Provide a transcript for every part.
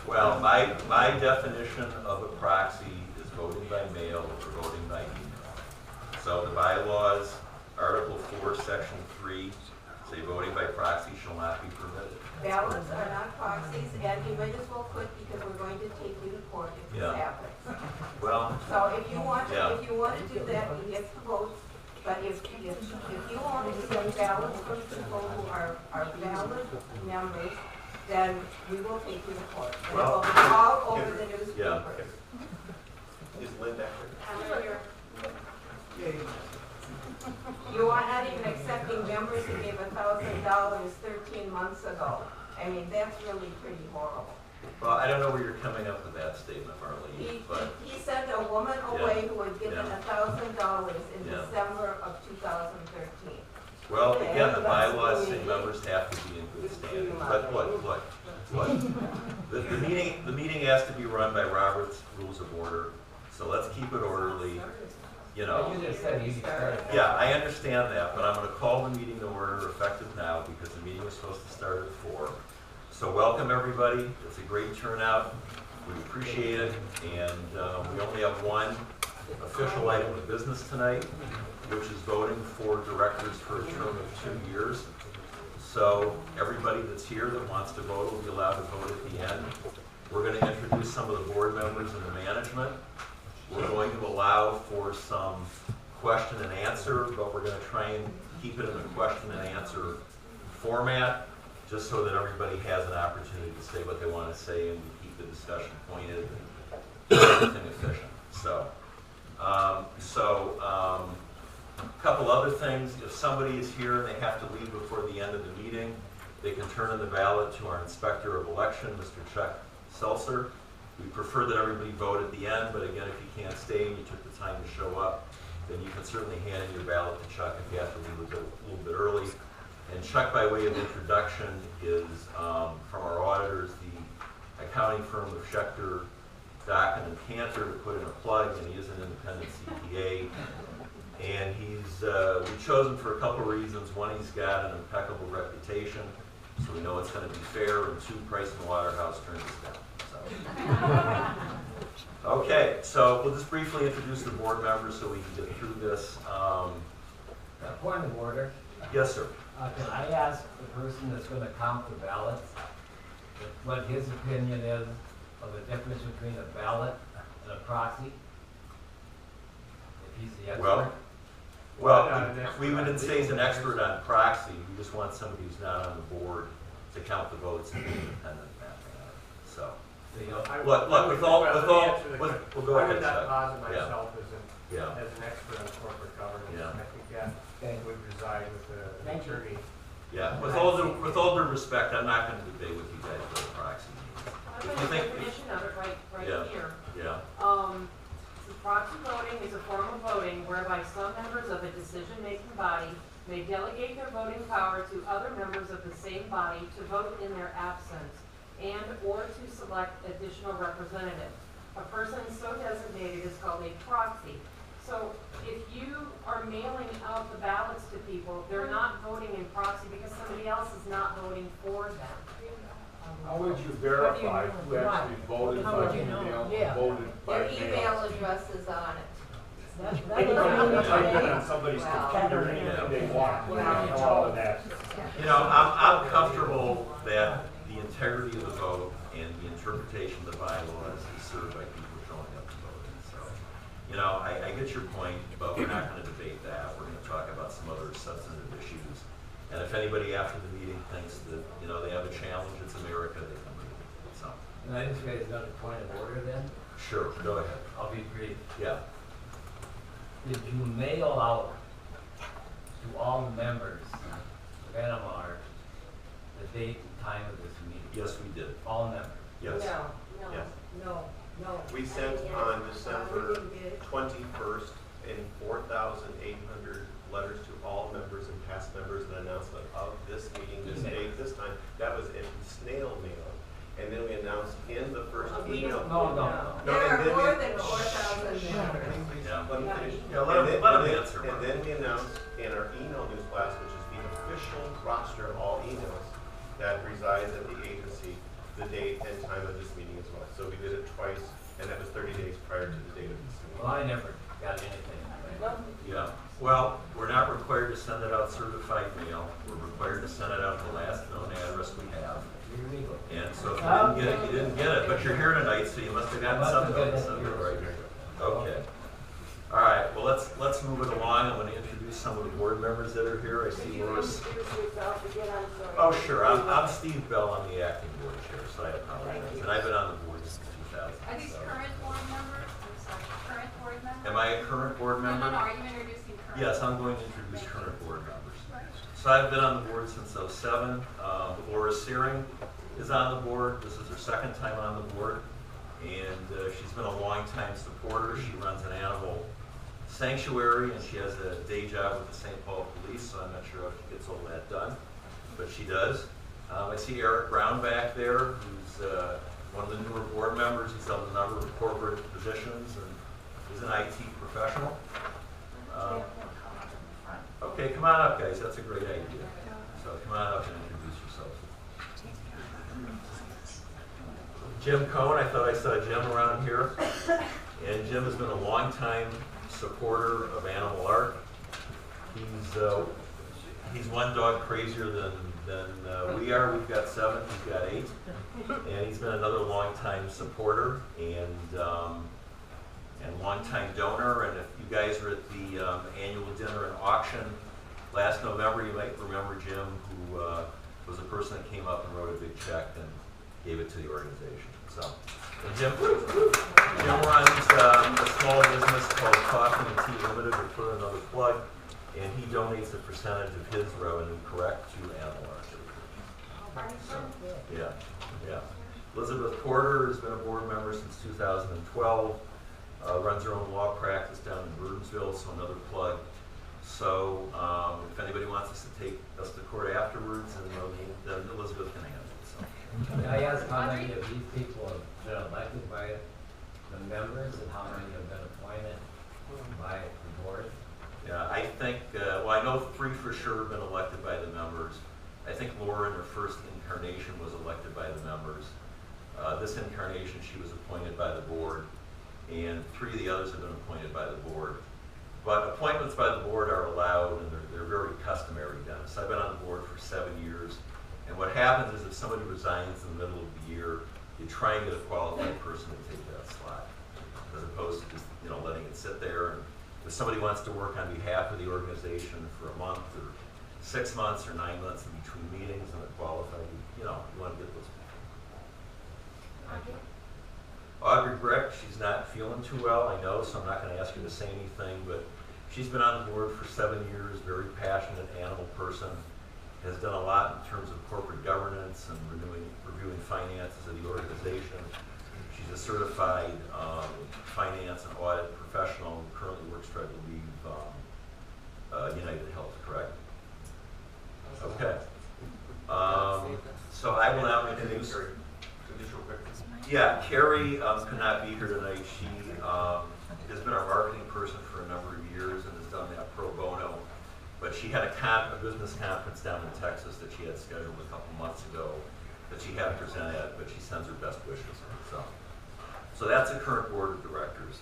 Well, my definition of a proxy is voting by mail or voting by email. So the bylaws, Article 4, Section 3, say voting by proxy shall not be permitted. Ballots are not proxies, and you might as well quit because we're going to take you to court if this happens. Well, So if you want Yeah. to do that, you get to vote. But if you want to get ballots from people who are valid members, then we will take you to court. And it will be all over the newspapers. Is Lynn back there? You are not even accepting members who gave $1,000 13 months ago. I mean, that's really pretty horrible. well, I don't know where you're coming up with that statement, Marlene, but He sent a woman away who had given Yeah. $1,000 in Yeah. December of 2013. well, again, the bylaws say members have to be in good standing. But look. The meeting has to be run by Robert's Rules of Order, so let's keep it orderly. You know. You just said you started. Yeah, I understand that, but I'm going to call the meeting to order effective now because the meeting was supposed to start at 4. So welcome, everybody. It's a great turnout. We appreciate it. And we only have one official item of business tonight, which is voting for directors for a term of 2 years. So everybody that's here that wants to vote will be allowed to vote at the end. We're going to introduce some of the board members and the management. We're going to allow for some question and answer, but we're going to try and keep it in a question and answer format, just so that everybody has an opportunity to say what they want to say and we keep the discussion pointed and everything efficient. So, a couple other things. If somebody is here and they have to leave before the end of the meeting, they can turn in the ballot to our Inspector of Election, Mr. Chuck Seltzer. We prefer that everybody vote at the end, but again, if you can't stay and you took the time to show up, then you can certainly hand in your ballot to Chuck if you have to leave a little bit early. And Chuck, by way of introduction, is from our auditors, the accounting firm of Schechter, Docken, and Cantor, to put in a plug, and he is an independent CPA. And we chose him for a couple reasons. One, he's got an impeccable reputation, so we know it's going to be fair. And two, Price and Waterhouse turned us down. Okay, so we'll just briefly introduce the board members so we can get through this. Point of order. Yes, sir. Can I ask the person that's going to count the ballots what his opinion is of the difference between a ballot and a proxy? If he's the expert. Well, we wouldn't say he's an expert on proxy. We just want somebody who's not on the board to count the votes and be independent in that matter. So. Look, we'll go ahead. I would not posit myself as an expert on corporate governance. Yeah. I think that would reside with the attorney. Yeah, with all due respect, I'm not going to debate with you guys about proxy. I'll put the definition of it right here. Yeah. Proxy voting is a form of voting whereby some members of a decision-making body may delegate their voting power to other members of the same body to vote in their absence and or to select additional representatives. A person so designated is called a proxy. So if you are mailing out the ballots to people, they're not voting in proxy because somebody else is not voting for them. How would you verify who actually voted by email or voted by Their mail? email address is on it. They can type it on somebody's computer, anything they want, all of that. You know, I'm comfortable that the integrity of the vote and the interpretation of the bylaws is served by people showing up to vote. So, you know, I get your point, but we're not going to debate that. We're going to talk about some other substantive issues. And if anybody after the meeting thinks that, you know, they have a challenge, it's America, they come to me. So, And I just raise another point of order then. sure, go ahead. I'll be brief. Yeah. Did you mail out to all the members of NMR the date and time of this meeting? Yes, we did. All members? Yes. Yes. No. We sent on December 21st in 4,800 letters to all members and past members an announcement of this meeting, this date, this time. That was in snail mail. And then we announced in the first email. No. There and are then more we- than 4,000 members. Yeah. Let me finish. Yeah, let him answer. And then we announced in our email news blast, which is the official roster of all emails that resides at the agency, the date and time of this meeting is So we did it twice, and that was 30 days prior to the date of this meeting. Well, I never got anything. Yeah, well, we're not required to send it out certified mail. We're required to send it out the last known address we have. You're legal. And so if you didn't get it, you didn't get it, but you're here tonight, so you must have gotten something. Right. Okay. All right, well, let's move it along. I'm going to introduce some of the board members that are here. I see Loris. Oh, sure. I'm Steve Bell. I'm the acting board chair, so I apologize. And I've been on the board since 2000. Are these current board members? I'm sorry, current board members? Am I a current board member? No, are you introducing current? Yes, I'm going to introduce current board members. So I've been on the board since '07. Laura Searing is on the board. This is her second time on the board. And she's been a long-time supporter. She runs an animal sanctuary, and she has a day job with the St. Paul Police, so I'm not sure how she gets all that done, but she does. I see Eric Brown back there, who's one of the newer board members. He's held a number of corporate positions and is an IT professional. Okay, come on up, guys. That's a great idea. So come on up and introduce yourselves. Jim Cohn, I thought I saw Jim around here. And Jim has been a longtime supporter of Animal Ark. He's one dog crazier than we are. We've got 7, he's got 8. And he's been another longtime supporter and longtime donor. And if you guys were at the annual dinner and auction last November, you might remember Jim, who was the person that came up and wrote a big check and gave it to the organization. So, and Jim runs a small business called Coffee and Tea Limited, to put another plug, and he donates a percentage of his revenue, correct, to Animal Ark. So, yeah. Elizabeth Porter has been a board member since 2012, runs her own law practice down in Burtonsville, so another plug. So if anybody wants us to take us to court afterwards, then Elizabeth can handle it. So. Can I ask how many of these people have been elected by the members and how many have been appointed by the board? Yeah, I think, well, I know 3 for sure have been elected by the members. I think Laura in her first incarnation was elected by the members. This incarnation, she was appointed by the board, and 3 of the others have been appointed by the board. But appointments by the board are allowed, and they're very customary, Dennis. I've been on the board for 7 years, and what happens is if somebody resigns in the middle of the year, you try and get a qualified person to take that slot, as opposed to just letting it sit there. And if somebody wants to work on behalf of the organization for a month or 6 months or 9 months in between meetings and they're qualified, you want to get those people. Audrey Breck, she's not feeling too well, I know, so I'm not going to ask her to say anything, but she's been on the board for 7 years, very passionate animal person, has done a lot in terms of corporate governance and reviewing finances of the organization. She's a certified finance and audit professional and currently works trying to leave United Health, correct? Okay. So I will now introduce her. Yeah, Carrie could not be here tonight. She has been our marketing person for a number of years and has done that pro bono. But she had a business conference down in Texas that she had scheduled a couple months ago that she had to present at, but she sends her best wishes. So that's the current board of directors.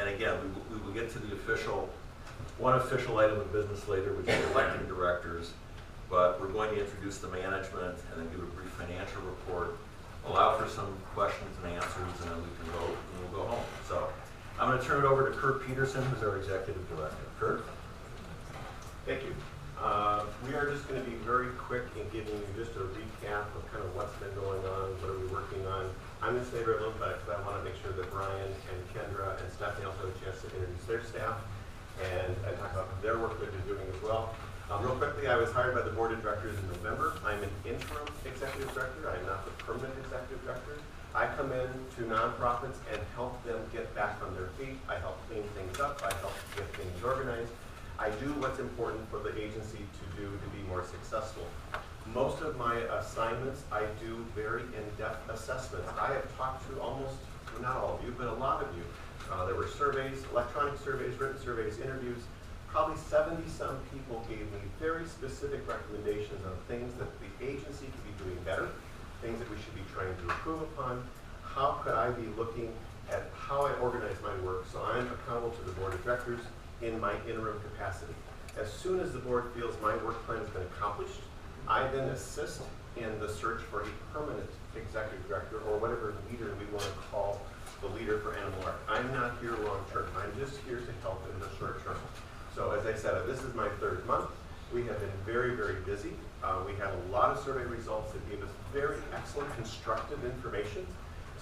And again, we will get to the one official item of business later, which is electing directors. But we're going to introduce the management and then give a brief financial report, allow for some questions and answers, and then we can vote and we'll go home. So I'm going to turn it over to Kurt Peterson, who's our executive director. Kurt? Thank you. We are just going to be very quick in giving you just a recap of kind of what's been going on, what are we working on. I'm going to stay very little bit because I want to make sure that Brian and Kendra and Stephanie also have a chance to introduce their staff and talk about their work that they're doing as well. Real quickly, I was hired by the board of directors in November. I'm an interim executive director. I'm not the permanent executive director. I come in to nonprofits and help them get back on their feet. I help clean things up. I help get things organized. I do what's important for the agency to do to be more successful. Most of my assignments, I do very in-depth assessments. I have talked to almost, not all of you, but a lot of you. There were surveys, electronic surveys, written surveys, interviews. Probably 70-some people gave me very specific recommendations on things that the agency could be doing better, things that we should be trying to improve upon, how could I be looking at how I organize my work? So I'm accountable to the board of directors in my interim capacity. As soon as the board feels my work plan has been accomplished, I then assist in the search for a permanent executive director or whatever leader we want to call the leader for Animal Ark. I'm not here long term. I'm just here to help in the short term. So as I said, this is my 3rd month. We have been very, very busy. We had a lot of survey results that gave us very excellent constructive information.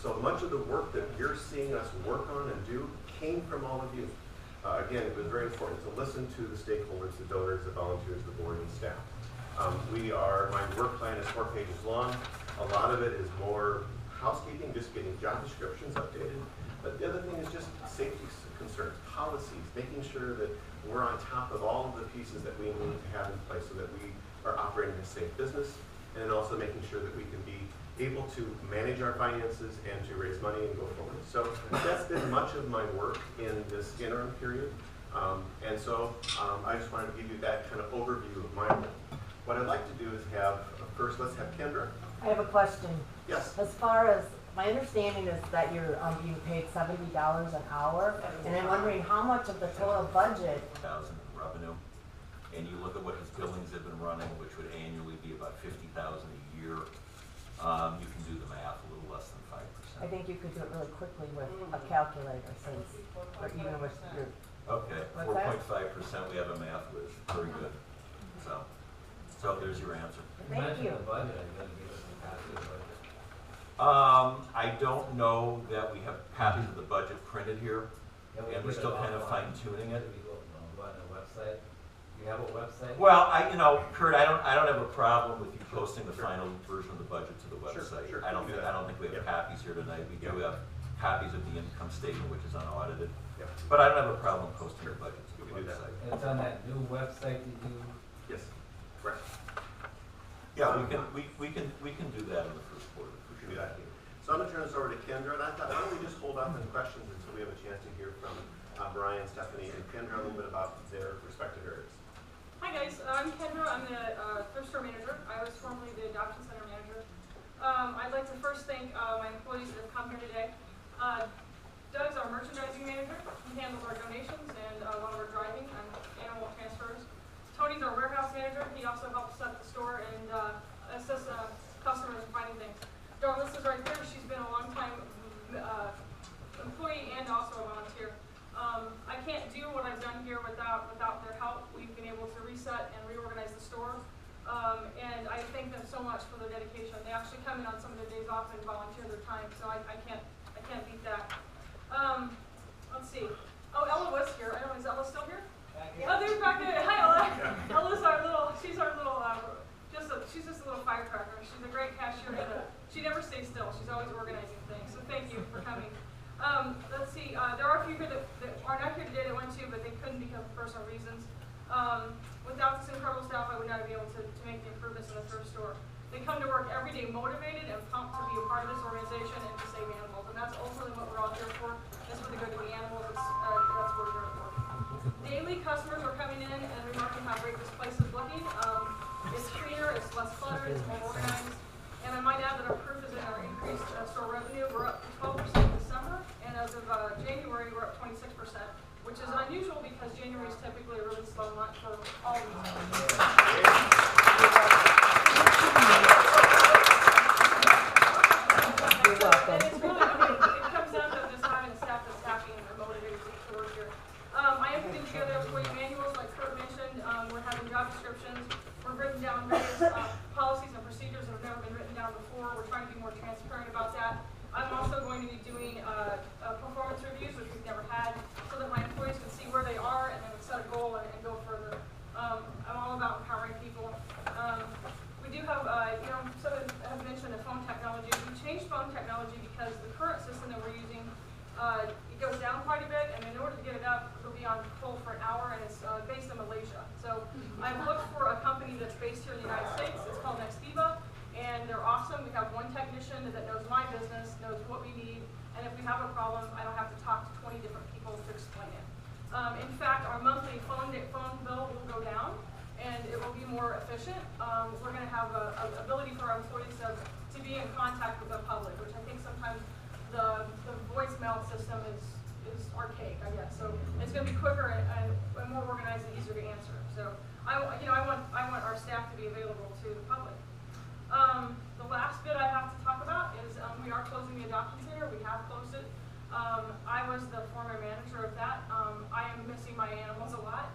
So much of the work that you're seeing us work on and do came from all of you. Again, it was very important to listen to the stakeholders, the donors, the volunteers, the board, and staff. My work plan is 4 pages long. A lot of it is more housekeeping, just getting job descriptions updated. But the other thing is just safety concerns, policies, making sure that we're on top of all of the pieces that we need to have in place so that we are operating a safe business, and also making sure that we can be able to manage our finances and to raise money and go forward. So that's been much of my work in this interim period. And so I just wanted to give you that kind of overview of my role. What I'd like to do is first let's have Kendra. I have a question. Yes. As far as, my understanding is that you're being paid $70 an hour, and I'm wondering how much of the total budget. 1,000 revenue, and you look at what his billings have been running, which would annually be about 50,000 a year. You can do the math, a little less than 5%. I think you could do it really quickly with a calculator, since, or even with your. Okay, What's that? 4.5% we have a math whiz, very good. So there's your answer. Thank you. mentioned the budget, I'm gonna give us a copy of the budget. I don't know that we have copies of the budget printed here, Yeah, and we're get still it kind of offline. fine tuning it. We go on the website. You have a website? Well, Kurt, I don't have a problem with you posting the final version of the budget to the website. Sure, I don't we can do think that. we have Yeah. copies here tonight. We do Yeah. have copies of the income statement, which is unaudited. Yeah. But I don't have a problem posting the budget to the We can do that. website. And it's on that new website that you, Yes. Correct. Yeah, we can do that in the first quarter. We should do that. So I'm going to turn this over to Kendra, and I thought, why don't we just hold off on questions until we have a chance to hear from Brian, Stephanie, and Kendra a little bit about their respective areas. Hi guys, I'm Kendra. I'm the thrift store manager. I was formerly the adoption center manager. I'd like to first thank my employees that have come here today. Doug's our merchandising manager. He handles our donations and while we're driving and animal transfers. Tony's our warehouse manager. He also helps set the store and assists customers in finding things. Darlis is right there. She's been a long time employee and also a volunteer. I can't do what I've done here without their help. We've been able to reset and reorganize the store. And I thank them so much for their dedication. They actually come in on some of their days off and volunteer their time, so I can't beat that. Let's see. Oh, Ella was here. I don't know, is Ella still here? Oh, there's back there. Hi, Ella. Ella's she's just a little firecracker. She's a great cashier and she never stays still. She's always organizing things. So thank you for coming. Let's see. There are a few here that are not here today that went to, but they couldn't because of personal reasons. Without this incredible staff, I would not be able to make the improvements in the thrift store. They come to work every day motivated and pumped to be a part of this organization and to save animals. And that's ultimately what we're all here for. It's for the good of the animals. That's what we're here for. Daily customers are coming in and remarking how great this place is looking. It's cleaner, it's less cluttered, it's more organized. And I might add that our proof is in our increased store revenue. We're up 12% in December, and as of January, we're up 26%, which is unusual because January is typically a really slow month for all retailers. You're welcome. And it's really, it comes down to just having a staff that's happy and they're motivated to work here. I am putting together employee manuals, like Kurt mentioned. We're having job descriptions. We're written down various policies and procedures that have never been written down before. We're trying to be more transparent about that. I'm also going to be doing performance reviews, which we've never had, so that my employees can see where they are and then set a goal and go further. I'm all about empowering people. We do have, some have mentioned the phone technology. We changed phone technology because the current system that we're using, it goes down quite a bit, and in order to get it up, it'll be on hold for an hour, and it's based in Malaysia. So I've looked for a company that's based here in the United States. It's called Nextiva, and they're awesome. We have one technician that knows my business, knows what we need, and if we have a problem, I don't have to talk to 20 different people to explain it. In fact, our monthly phone bill will go down, and it will be more efficient. We're going to have an ability for our employees to be in contact with the public, which I think sometimes voicemail system is archaic, I guess. So it's going to be quicker and more organized and easier to answer. So I want our staff to be available to the public. The last bit I have to talk about is we are closing the adoption center. We have closed it. I was the former manager of that. I am missing my animals a lot.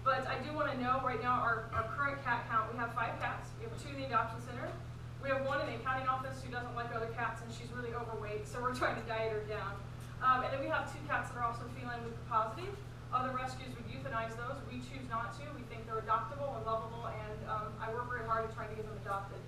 But I do want to know right now our current cat count. We have 5 cats. We have 2 in the adoption center. We have 1 in the accounting office who doesn't like other cats and she's really overweight, so we're trying to diet her down. And then we have 2 cats that are also feline positive. Other rescues would euthanize those. We choose not to. We think they're adoptable and lovable, and I work very hard at trying to get them adopted.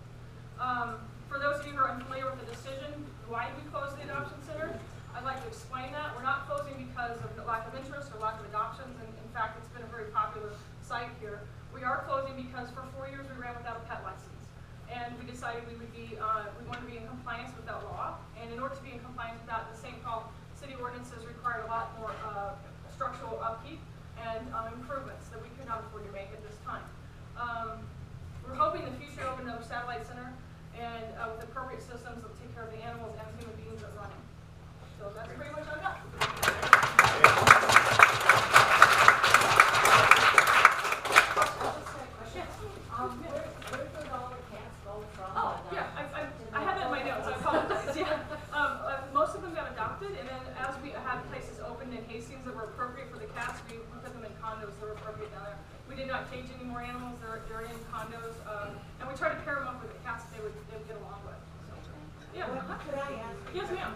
For those of you who are unfamiliar with the decision, why did we close the adoption center? I'd like to explain that. We're not closing because of lack of interest or lack of adoptions, and in fact, it's been a very popular site here. We are closing because for 4 years we ran without a pet license, and we decided we wanted to be in compliance with that law, and in order to be in compliance with that, the St. Paul city ordinances require a lot more structural upkeep and improvements that we could not afford to make at this time. We're hoping in the future to open another satellite center and with appropriate systems that will take care of the animals and human beings that run it. So that's pretty much all I got. Where did all the cats go from? Oh, yeah, I have that in my notes, I apologize, yeah. Most of them got adopted, and then as we had places opened in Hastings that were appropriate for the cats, we put them in condos that were appropriate down there. We did not cage any more animals, they're in condos, and we try to pair them up with the cats that they would get along with. So, yeah. Could I ask? Yes, ma'am.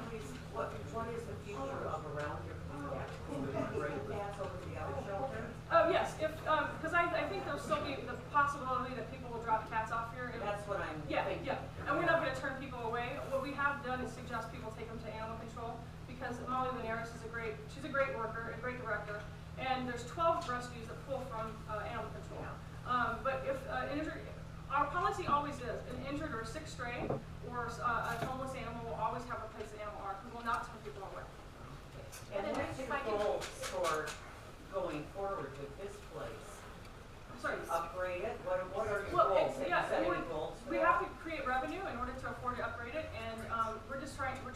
What is the future of around your cats? Can we bring cats over to the other shelter? Oh, yes, because I think there'll still be the possibility that people will drop cats off here. That's what I'm thinking. Yeah, and we're not going to turn people away. What we have done is suggest people take them to animal control because Molly Linares is she's a great worker, a great director, and there's 12 rescues that pull from animal control. But if our policy always is an injured or sick stray or a homeless animal will always have a place at Animal Ark. We will not turn people away. And what's your goal for going forward with this place? I'm sorry. Upgrade it? What are your Well, goals? Have you set any goals? We have to create revenue in order to afford to upgrade it, and we're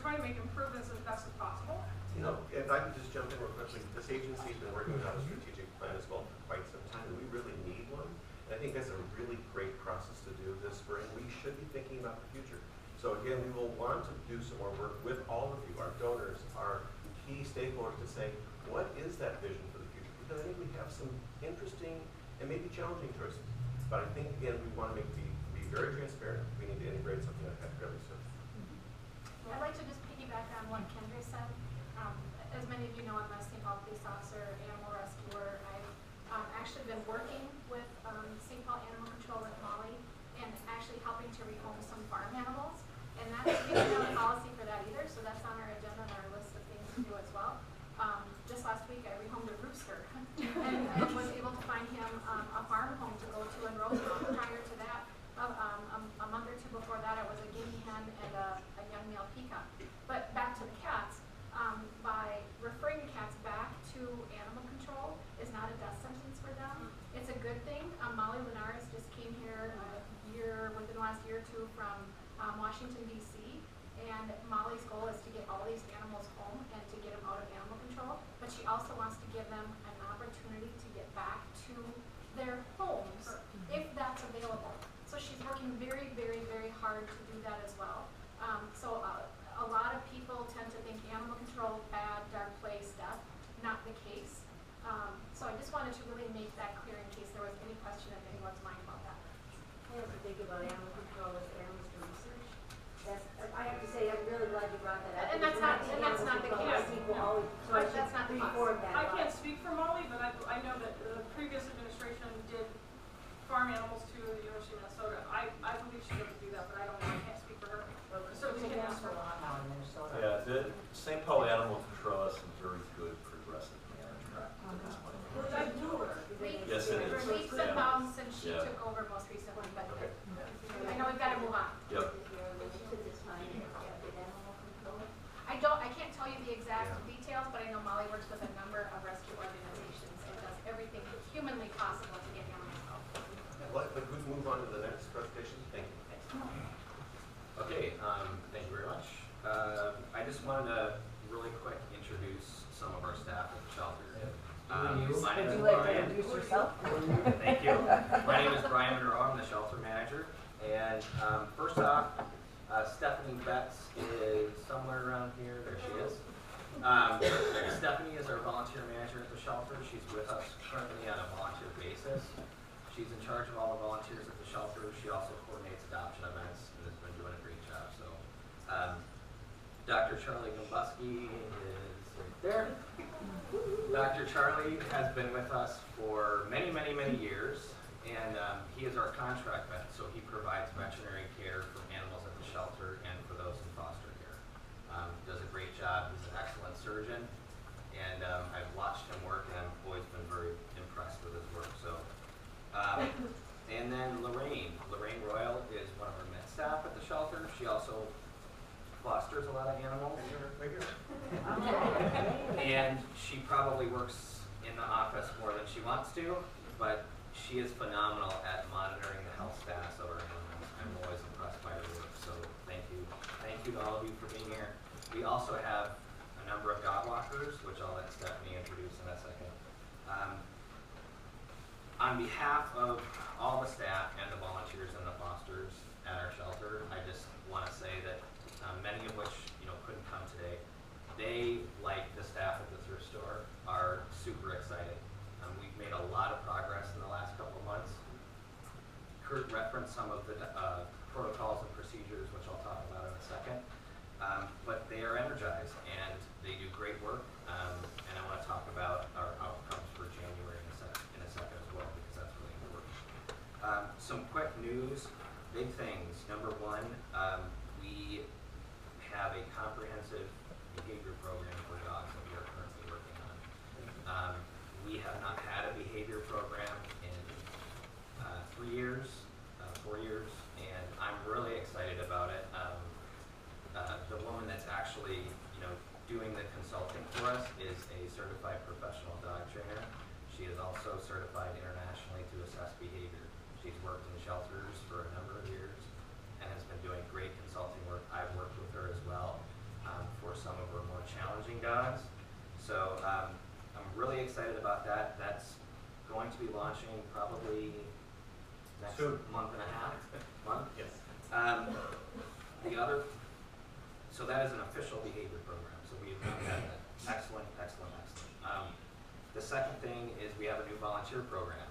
trying to make improvements as best as possible. You know, if I could just jump in real quickly, this agency's been working on a strategic plan as well for quite some time, and we really need one. And I think that's a really great process to do this spring. We should be thinking about the future. So again, we will want to do some more work with all of you, our donors, our key stakeholders, to say, what is that vision for the future? Because I think we have some interesting and maybe challenging choices. But I think, again, we want to be very transparent. We need to integrate something like that fairly soon. I'd like to just piggyback on what Kendra said. As many of you know, I'm a St. Paul police officer, animal rescuer. I've actually been working with St. Paul Animal Control with Molly and actually helping to rehome some farm animals. And that's, we don't have a policy for that either, so that's on our agenda and our list of things to do as well. Just last week, I rehomed a rooster and was able to find him a farm home to go to in Rosemont. Prior to that, a month or 2 before that, I was a guinea hen and a young male peacock. But back to the cats, by referring the cats back to animal control is not a death sentence for them. It's a good thing. Molly Linares just came here within the last year or 2 from Washington, D.C. And Molly's goal is to get all these animals home and to get them out of animal control. But she also wants to give them an opportunity to get back to their homes if that's available. So she's working very, very, very hard to do that as well. So a lot of people tend to think animal control, bad, dark place, death. Not the case. So I just wanted to really make that clear in case there was any question in anyone's mind about that. I have to think about animal control as animals for research. I have to say, I'm really glad you brought that up. And that's not the case. People always That's not the case. I can't speak for Molly, but I know that the previous administration did farm animals to the University of Minnesota. I believe she doesn't do that, but I don't know. I can't speak for her. Certainly can ask her. Yeah, the St. Paul Animal Control has some very good progressive management at this point. Yes, it is. Leaps and bounds since she took over most recently, but I know we've got to move on. Yep. I can't tell you the exact details, but I know Molly works with a number of rescue organizations and does everything humanly possible to get animals out. Let's move on to the next presentation. Thank you. Okay, thank you very much. I just wanted to Would you like to introduce yourself? Thank you. My name is Brian Monroe. I'm the shelter manager. And first off, Stephanie Betts is somewhere around here. There she is. Stephanie is our volunteer manager at the shelter. She's with us currently on a volunteer basis. She's in charge of all the volunteers at the shelter. She also coordinates adoption events and has been doing a great job. So, Dr. Charlie Gombuski is right there. Dr. Charlie has been with us for many, many, many years, and he is our contract vet, so he provides veterinary care for animals at the shelter and for those in foster care. Does a great job. He's an excellent surgeon, and I've watched him work, and I've always been very impressed with his work. So, and then Lorraine Royal is one of our med staff at the shelter. She also fosters a lot of animals. And she probably works in the office more than she wants to, but she is phenomenal at monitoring the health status of our animals. I'm always impressed by her work, so thank you. Thank you to all of you for being here. We also have a number of dog walkers, which I'll let Stephanie introduce in a second. On behalf of all the staff and the volunteers and the fosters at our shelter, I just want to say that many of which couldn't come today, they, like the staff at the thrift store, are super excited. We've made a lot of progress in the last couple of months. Kurt referenced some of the protocols and procedures, which I'll talk about in a second. But they are energized and they do great work. And I want to talk about our outcomes for January in a second as well, because that's really important. Some quick news, big things. Number one, we have a comprehensive behavior program for dogs that we are currently working on. We have not had a behavior program in 3 years, 4 years, and I'm really excited about it. The woman that's actually doing the consulting for us is a certified professional dog trainer. She is also certified internationally to assess behavior. She's worked in shelters for a number of years and has been doing great consulting work. I've worked with her as well for some of her more challenging dogs. So I'm really excited about that. That's going to be launching probably next month and a half. Yes. So that is an official behavior program. So we've done that. Excellent, excellent, excellent. The second thing is we have a new volunteer program.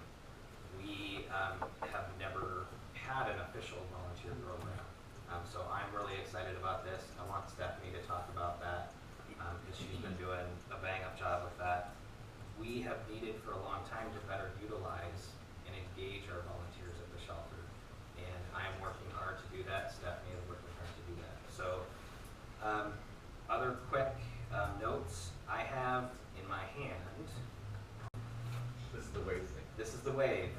We have never had an official volunteer program. So I'm really excited about this. I want Stephanie to talk about that because she's been doing a bang-up job with that. We have needed for a long time to better utilize and engage our volunteers at the shelter. And I'm working hard to do that. Stephanie is working hard to do that. So other quick notes I have in my hand. This is the wave thing. This is the wave.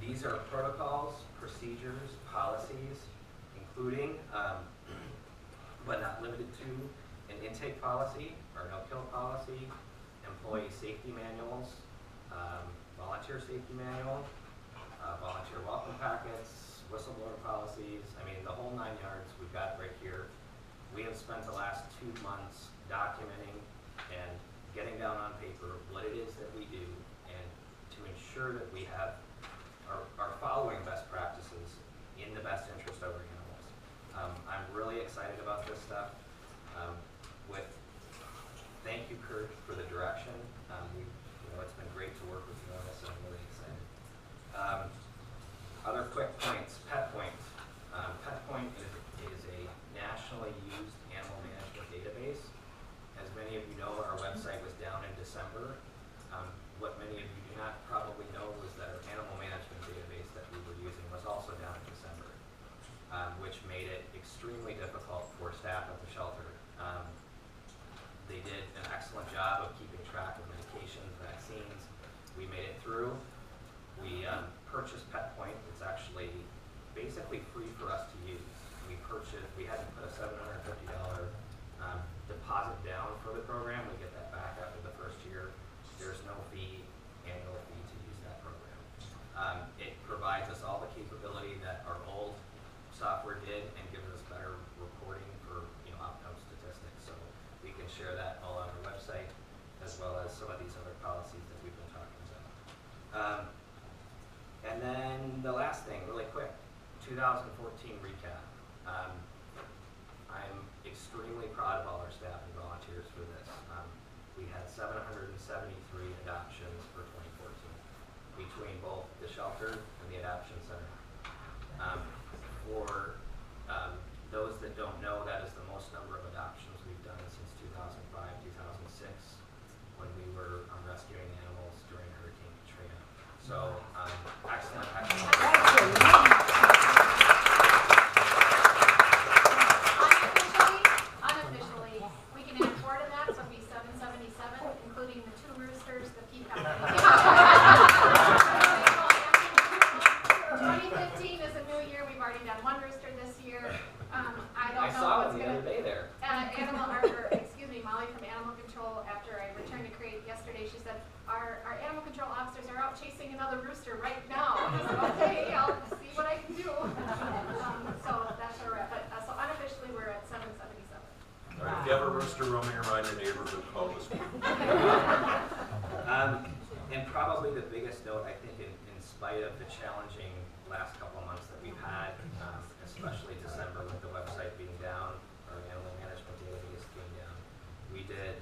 These are protocols, procedures, policies, including, but not limited to, an intake policy or no-kill policy, employee safety manuals, volunteer safety manual, volunteer welcome packets, whistleblower policies. I mean, the whole 9 yards we've got right here. We have spent the last 2 months documenting and getting down on paper what it is that we do and to ensure that we are following best practices in the best interest of our animals. I'm really excited about this stuff. Thank you, Kurt, for the direction. It's been great to work with you on this, and I'm really excited. Other quick points, Pet Point. Pet Point is a nationally used animal management database. As many of you know, our website was down in December. What many of you do not probably know was that our animal management database that we were using was also down in December, which made it extremely difficult for staff at the shelter. They did an excellent job of keeping track of medications, vaccines. We made it through. We purchased Pet Point. It's actually basically free for us to use. We had to put a $750 deposit down for the program. We get that back after the first year. There's no annual fee to use that program. It provides us all the capability that our old software did and gives us better reporting for outcome statistics. So we can share that all on our website as well as some of these other policies that we've been talking 2014 recap. I'm extremely proud of all our staff and volunteers for this. We had 773 adoptions for 2014 between both the shelter and the adoption center. For those that don't know, that is the most number of adoptions we've done since 2005, 2006, when we were rescuing animals during Hurricane Katrina. So, excellent, excellent. Unofficially, we can add 4 to that, so it'll be 777, including the 2 roosters, the peacock. 2015 is a new year. We've already done 1 rooster this year. I don't I know saw what's him the gonna. other day there. Molly from Animal Control, after I returned to crate yesterday, she said, our animal control officers are out chasing another rooster right now. I said, okay, I'll see what I can do. So that's where we're at. But so unofficially, we're at 777. All right, if you have a rooster roaming around your neighborhood, call this one. And probably the biggest note, I think, in spite of the challenging last couple of months that we've had, especially December with the website being down, our animal management database being down, we did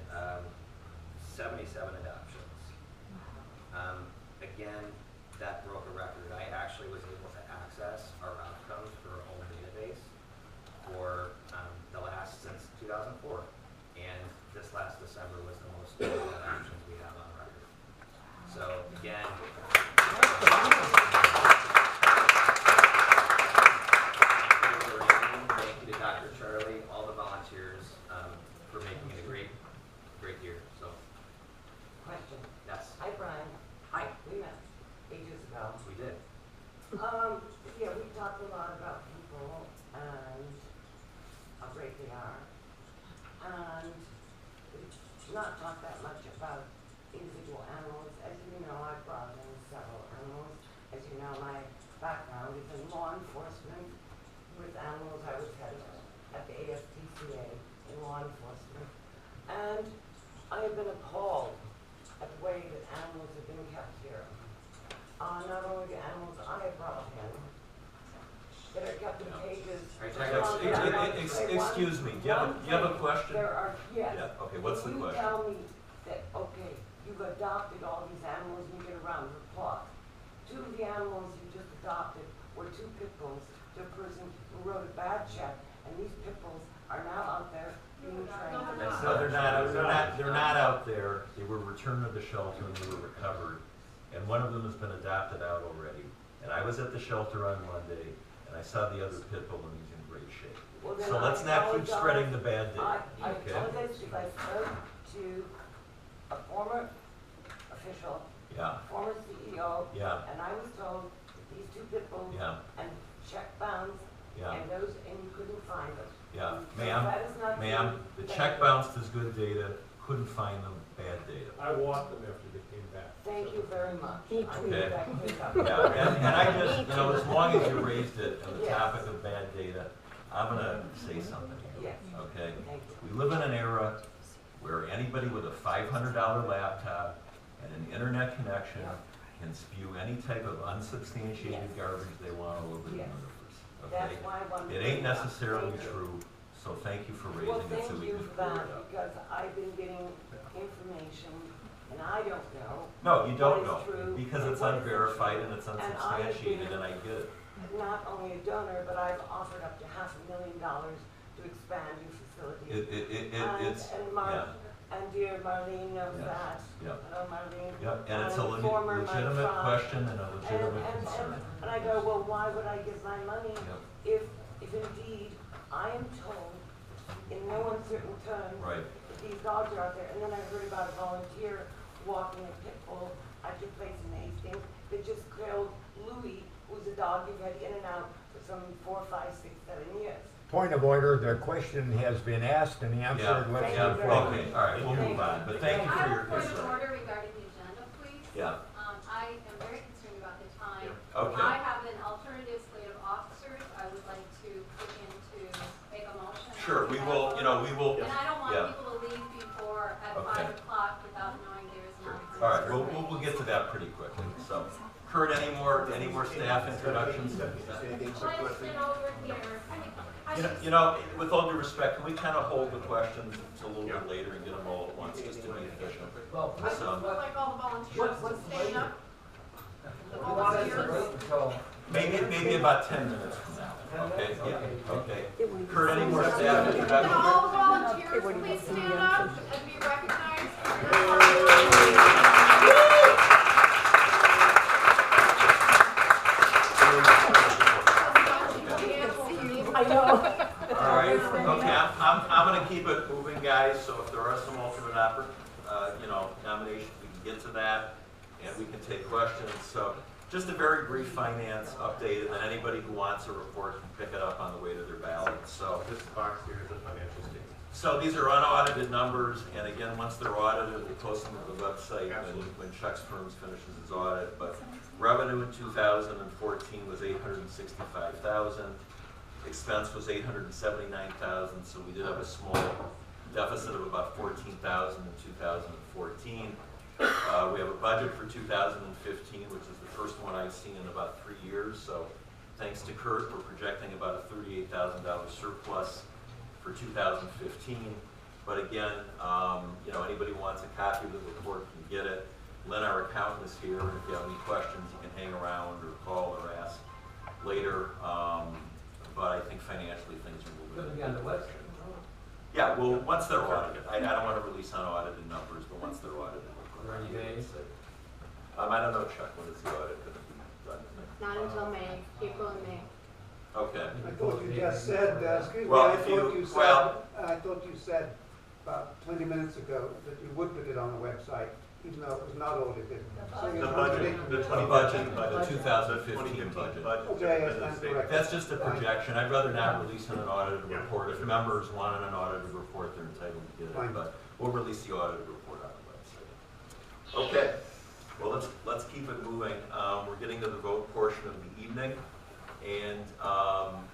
77 adoptions. Again, that broke a record. I actually was able to access our outcomes for our own database for the last since 2004. And this last December was the most adoptions we have on record. So again, thank you to Dr. Charlie, all the volunteers for making it a great year. So, Question. yes. Hi, Brian. Hi. We met ages ago. We did. Yeah, we talked a lot about people and how great they are. And we've not talked that much about individual animals. As you know, I've brought in several animals. As you know, my background is in law enforcement with animals. I was head at the ASPCA in law enforcement. And I have been appalled at the way that animals have been kept here. Not only the animals I have brought in, that are kept in cages. Excuse me, do you have a question? There are, yes. Yeah, okay, what's the You question? tell me that, okay, you've adopted all these animals and you get around the clock. 2 of the animals you just adopted were 2 pit bulls to a person who wrote a bad check, and these pit bulls are now out there being trained. No, they're not out there. They were returned to the shelter and they were recovered. And one of them has been adopted out already. And I was at the shelter on Monday and I saw the other pit bull and he's in great shape. Well, then So let's not keep apologize. spreading the bad I data, okay? apologize because I spoke to a former official, Yeah, former CEO, yeah, and I was told that these 2 pit bulls yeah, and check bounds yeah, and those, and you couldn't find them. yeah. So that is not Ma'am, true. the check bounced is good data, couldn't find them, bad data. I walked them after they came back. Thank you very much. Me I too. knew that came up. Yeah, and I just, as long as you raised it on the Yes. topic of bad data, I'm gonna say something here, Yes, okay? thank you. We live in an era where anybody with a $500 laptop and an internet connection can spew any type of unsubstantiated Yes. garbage they want all over the Yes. universe, That's okay? why I wanted to. It ain't bring it up. necessarily Thank you. true, so thank you for Well, raising it so thank we you can for clear that, it up. because I've been getting information, and I don't know. No, you don't what know, is true because and it's what isn't unverified true. and it's And I have unsubstantiated, been- and I get it. Not only a donor, but I've offered up to $500,000 to expand your facility. It's, yeah, And dear Marlene knows Yeah. that. yeah. Hello, Marlene. Yep, and it's a Former legitimate Mike question and a And, legitimate and, concern. and I go, well, why would I give my money Yep, if indeed I am told in no uncertain terms right, that these dogs are out there? And then I heard about a volunteer walking a pit bull at your place in Hastings that just killed Louis, who's a dog you've had in and out for some 4, 5, 6, 7 years. Point of order, the question has been asked and answered. yeah, Let's yeah, move forward. okay, all right, we'll move on, but thank you I for have your a point of concern. order regarding the agenda, please. Yeah, I am very concerned about the time. okay, I have an alternative slate of officers. I would like to begin to make a motion. sure, we will, we will, And I don't want yeah. people to leave before at Okay. 5 o'clock without knowing there is an sure. alternate. All right, we'll get to that pretty quickly, so, Kurt, any more staff introductions? Anything Well, I sit over here. I mean, You know, with all due respect, can we kind of hold the questions till a little bit later and get them all at once, just to be efficient? Well, I just So- would like all the volunteers to stand up. The volunteers. Maybe about 10 minutes from now. Okay, yeah, okay. Kurt, any more staff Can introductions? all the volunteers please stand up and be recognized for their hard work? I know. All right, okay, I'm gonna keep it moving, guys, so if there are some alternate nominations, we can get to that, and we can take questions. So, just a very brief finance update, and then anybody who wants a report can pick it up on the way to their ballot. So, This box here is a financial statement. so these are unaudited numbers, and again, once they're audited, we post them to the website when Chuck's firm finishes his audit. But revenue in 2014 was $865,000. Expense was $879,000, so we did have a small deficit of about $14,000 in 2014. We have a budget for 2015, which is the first one I've seen in about 3 years. So thanks to Kurt, we're projecting about a $38,000 surplus for 2015. But again, anybody who wants a copy of the report can get it. Lynn, our accountant, is here, and if you have any questions, you can hang around or call or ask later. But I think financially things are moving. Gonna be on the website. Yeah, well, once they're audited, I don't want to release unaudited numbers, but once they're audited. we'll Are you put it on the website. I don't know, Chuck, when is the audit going to be done? Not until May, April and May. Okay. I thought you just said, excuse me, Well, I if thought you- you said, well- I thought you said about 20 minutes ago that you would put it on the website, even though it was not audited. So you're The budget, contradicting- the The 2015 budget, budget. the 2015 budget. Okay, yes, I'm correct. That's just a projection. I'd rather not release an unaudited report. If members want an unaudited report, they're entitled to get it, Fine. but we'll release the audited report on the website. Okay, well, let's keep it moving. We're getting to the vote portion of the evening, and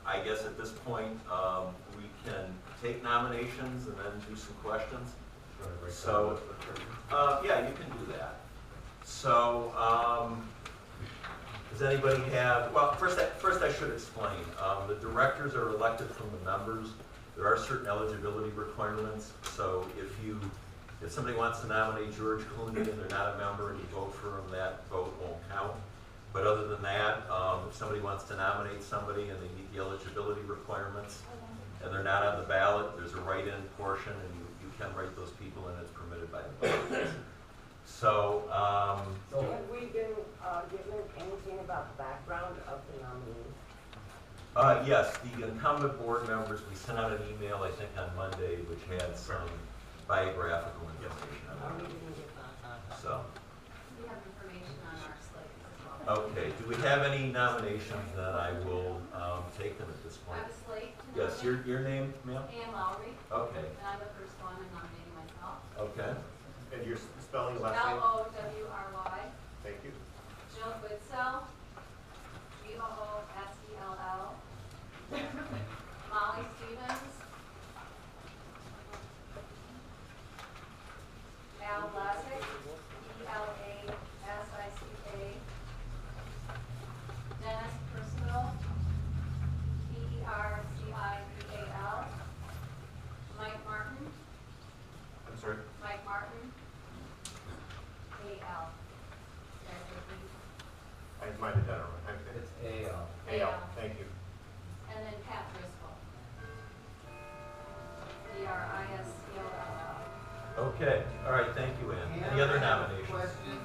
I guess at this point, we can take nominations and then do some questions. So, yeah, you can do that. So, does anybody have, well, first I should explain. The directors are elected from the members. There are certain eligibility requirements. So if somebody wants to nominate George Clooney and they're not a member and you vote for him, that vote won't count. But other than that, if somebody wants to nominate somebody and they meet the eligibility requirements and they're not on the ballot, there's a write-in portion and you can write those people in as permitted by the bylaws. So, Have we been given anything about the background of the nominees? yes, the incumbent board members, we sent out an email, I think on Monday, which had some biographical information Or on we it. didn't get that? So, We have information on our slate as well. okay, do we have any nominations? Then I will take them at this I point. have a slate to Yes, nominate. your name, ma'am? Ann Lowry, Okay, and I'm the first one in nominating myself. okay. And your spelling last name? Lowry, Thank you. Jill Goodsell, Goossell, Molly Stevens, Al Blasick, Elasica, Dennis Percival, Percival, Mike Martin, I'm sorry? Mike Martin, A.L. I might have done it wrong. It's A.L. A.L. Thank you. And then Pat Driscoll. Driscoll. Okay, all right, thank you, Ann. Any other nominations? Question.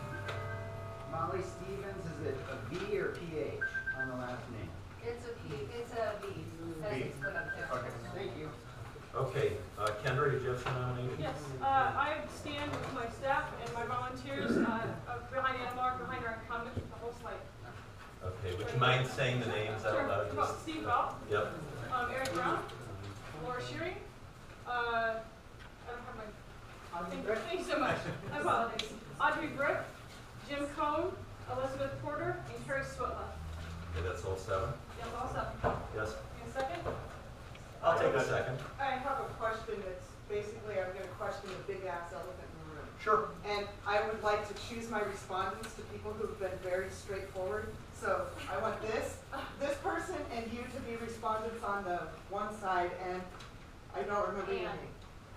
Molly Stevens, is it a V or PH on the last name? It's a V, as it's put up there. Okay. Thank you. Okay, Kendra, did you have some nominations? Yes, I stand with my staff and my volunteers behind Animark, behind our incumbent, the whole slate. Okay, would you mind saying the names out loud? Sure. Steve Bell, Yep. Eric Brown, Laura Shearing, I don't have my, thank you so much, I apologize. Audrey Brick, Jim Cohn, Elizabeth Porter, and Carrie Switla. Okay, that's all 7? Yes, all seven. Yes? And second? I'll take a second. I have a question that's basically, I'm gonna question the big ass elephant in the room. Sure. And I would like to choose my respondents to people who've been very straightforward. So I want this person and you to be respondents on the one side, and I don't remember your name,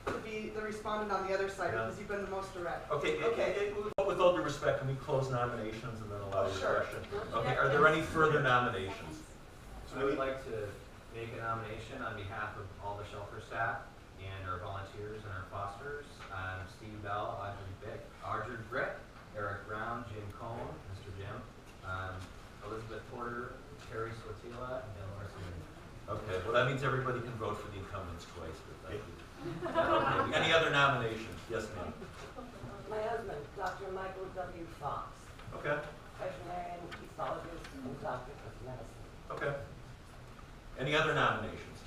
to be the respondent on the other side, because you've been the most direct. Okay, with all due respect, can we close nominations and then allow your Sure. question? Okay, are there any further nominations? I would like to make a nomination on behalf of all the shelter staff and our volunteers and our fosters. Steve Bell, Audrey Brick, Eric Brown, Jim Cohn, Mr. Jim, Elizabeth Porter, Terry Swartila, and Laura Smith. Okay, well, that means everybody can vote for the incumbents twice, but thank you. Okay, any other nominations? Yes, ma'am. My husband, Dr. Michael W. Fox, Okay, veterinarian, ethologist, and doctor of medicine. okay. Any other nominations?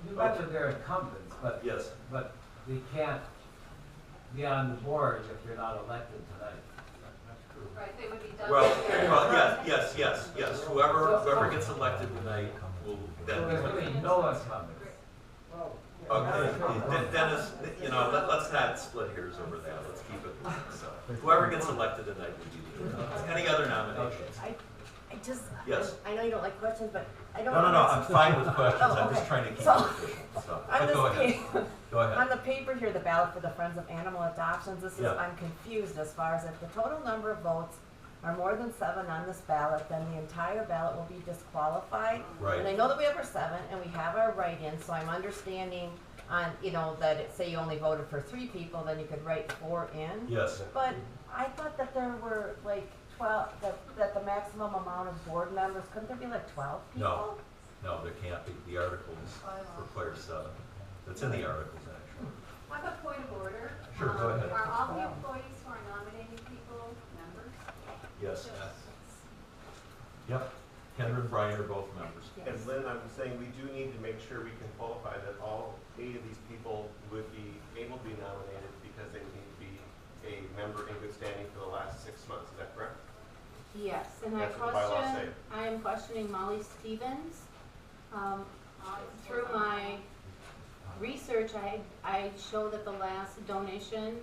You mentioned they're incumbents, but Yes. they can't be on the board if you're not elected tonight. Right, they would be Well, yes. Whoever gets elected tonight will then be. So there's really no incumbents. Okay, Dennis, let's not split hairs over that. Let's keep it so. Whoever gets elected tonight will be the incumbents. Any other nominations? I just, Yes. I know you don't like questions, but I don't. No, I'm fine with questions. Oh, I'm just okay. trying to keep So- it efficient. So, On but this go ahead. pa- Go ahead. On the paper here, the ballot for the Friends of Animal Adoptions, this is, Yeah. I'm confused as far as if the total number of votes are more than 7 on this ballot, then the entire ballot will be disqualified. Right. And I know that we have our 7 and we have our write-in, so I'm understanding on, that say you only voted for 3 people, then you could write 4 in. Yes. But I thought that there were like 12, that the maximum amount of board members, couldn't there be like 12 people? No, there can't be. The articles require 7. It's in the articles, actually. I have a point of order. Sure, go ahead. Are all the employees who are nominating people members? Yes. Yep. Kendra and Brian are both members. And Lynn, I'm saying we do need to make sure we can qualify that all 8 of these people would be able to be nominated because they need to be a member in good standing for the last 6 months. Is that correct? Yes, and That's what the bylaws say. I am questioning Molly Stevens. Through my research, I show that the last donation